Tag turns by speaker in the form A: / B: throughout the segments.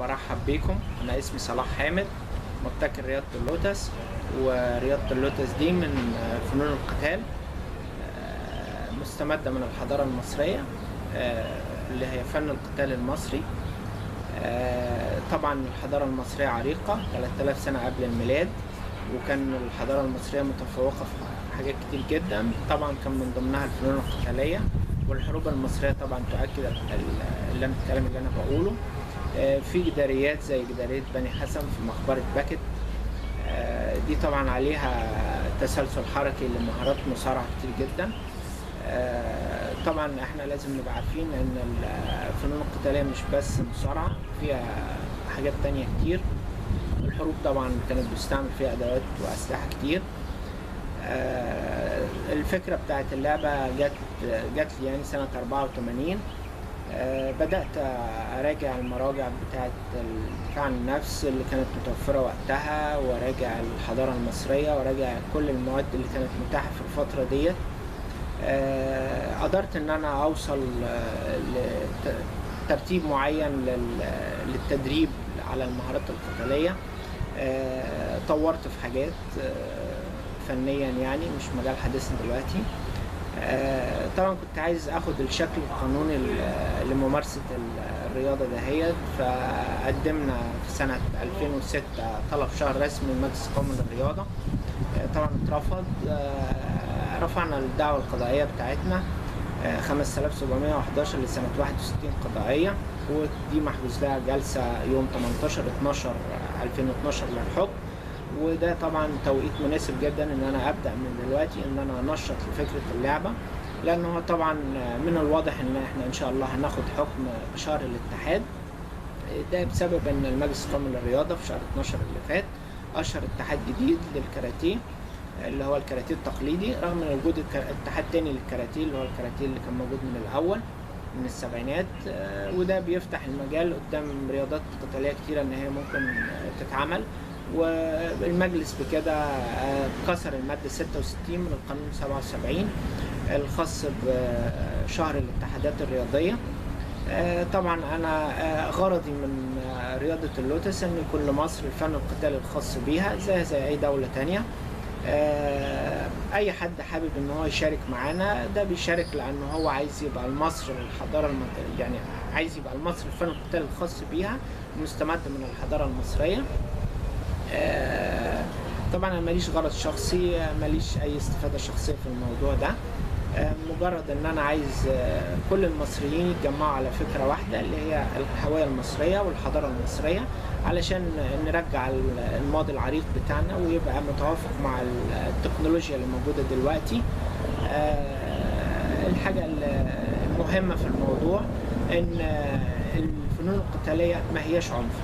A: برحب بيكم. انا اسمي صلاح حامد، مبتكر رياضة اللوتس. ورياضة اللوتس دي من فنون القتال، مستمدة من الحضارة المصرية، اللي هي فن القتال المصري. طبعا الحضارة المصرية عريقة 3000 سنة قبل الميلاد، وكان الحضارة المصرية متفوقة في حاجات كتير جدا. طبعا كان من ضمنها الفنون القتالية، والحروب المصرية طبعا تؤكد الكلام اللي أنا بقوله. في جداريات زي جدارية بني حسن في مقبرة باكت، دي طبعا عليها تسلسل حركي لمهارات مصارعة كتير جدا. طبعا احنا لازم نبقى عارفين ان الفنون القتالية مش بس مصارعة، فيها حاجات تانية كتير. الحروب طبعا كانت بتستعمل فيها ادوات واسلحة كتير. الفكرة بتاعت اللعبة جات لي يعني سنة 84. بدأت أراجع المراجع بتاعت الدفاع عن النفس اللي كانت متوفرة وقتها، وراجع الحضارة المصرية، وراجع كل المواد اللي كانت متاحة في الفترة ديت. قدرت إن أنا أوصل لترتيب معين للتدريب على المهارات القتالية. طورت في حاجات فنيا، يعني مش مجال حديثنا دلوقتي. طبعا كنت عايز اخد الشكل القانوني لممارسة الرياضة دهيت، فقدمنا في سنة 2006 طلب شهر رسمي من مجلس القومي للرياضة. طبعا اترفض. رفعنا الدعوة القضائية بتاعتنا 5711 لسنة 61 قضائية، ودي محجوز لها جلسة يوم 18/12/2012 للحكم. وده طبعا توقيت مناسب جدا ان انا ابدا من دلوقتي ان انا انشط لفكره اللعبه، لان هو طبعا من الواضح ان احنا ان شاء الله هناخد حكم بشهر الاتحاد. ده بسبب ان المجلس القومي للرياضه في شهر 12 اللي فات اشهر اتحاد جديد للكاراتيه، اللي هو الكاراتيه التقليدي، رغم ان وجود اتحاد تاني للكاراتيه اللي هو الكاراتيه اللي كان موجود من الاول من السبعينات. وده بيفتح المجال قدام رياضات قتاليه كتيره ان هي ممكن تتعمل. والمجلس بكده كسر المادة 66 من القانون 77 الخاص بشهر الاتحادات الرياضية. طبعا أنا غرضي من رياضة اللوتس أن يكون لمصر الفن القتالي الخاص بيها زي أي دولة تانية. أي حد حابب أن هو يشارك معانا، ده بيشارك لأنه هو عايز يبقى لمصر الحضارة يعني عايز يبقى لمصر الفن القتالي الخاص بيها مستمد من الحضارة المصرية. طبعا انا ماليش غرض شخصي، ماليش اي استفادة شخصية في الموضوع ده. مجرد ان انا عايز كل المصريين يتجمعوا على فكرة واحدة، اللي هي الهوية المصرية والحضارة المصرية، علشان نرجع الماضي العريق بتاعنا ويبقى متوافق مع التكنولوجيا اللي موجودة دلوقتي. الحاجة المهمة في الموضوع ان الفنون القتالية ما هياش عنف.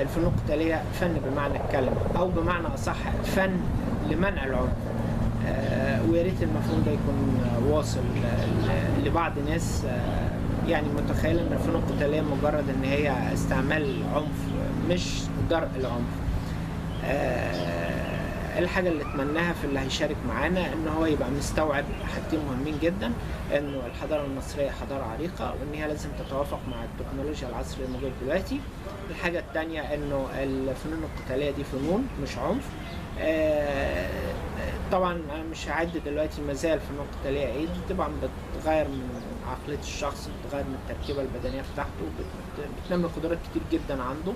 A: الفنون القتالية فن بمعنى الكلمة، أو بمعنى أصح فن لمنع العنف. ويا ريت المفهوم ده يكون واصل لبعض الناس، يعني متخيلة إن الفنون القتالية مجرد إن هي استعمال العنف مش درء العنف. الحاجة اللي اتمناها في اللي هيشارك معانا ان هو يبقى مستوعب حاجتين مهمين جدا، انه الحضارة المصرية حضارة عريقة، وان هي لازم تتوافق مع التكنولوجيا العصر الموجود دلوقتي. الحاجة التانية انه الفنون القتالية دي فنون مش عنف. طبعا انا مش هعد دلوقتي مزايا الفنون القتالية ايه. طبعا بتغير من عقلية الشخص، بتغير من التركيبة البدنية بتاعته، بتنمي قدرات كتير جدا عنده.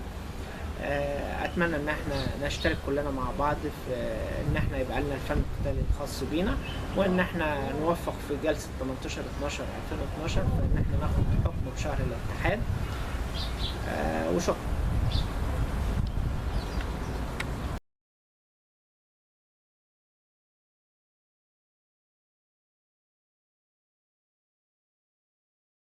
A: اتمنى ان احنا نشترك كلنا مع بعض في ان احنا يبقى لنا الفن القتالي الخاص بينا، وان احنا نوفق في جلسة 18/12/2012 في ان احنا ناخد حكم بشهر الاتحاد. وشكرا.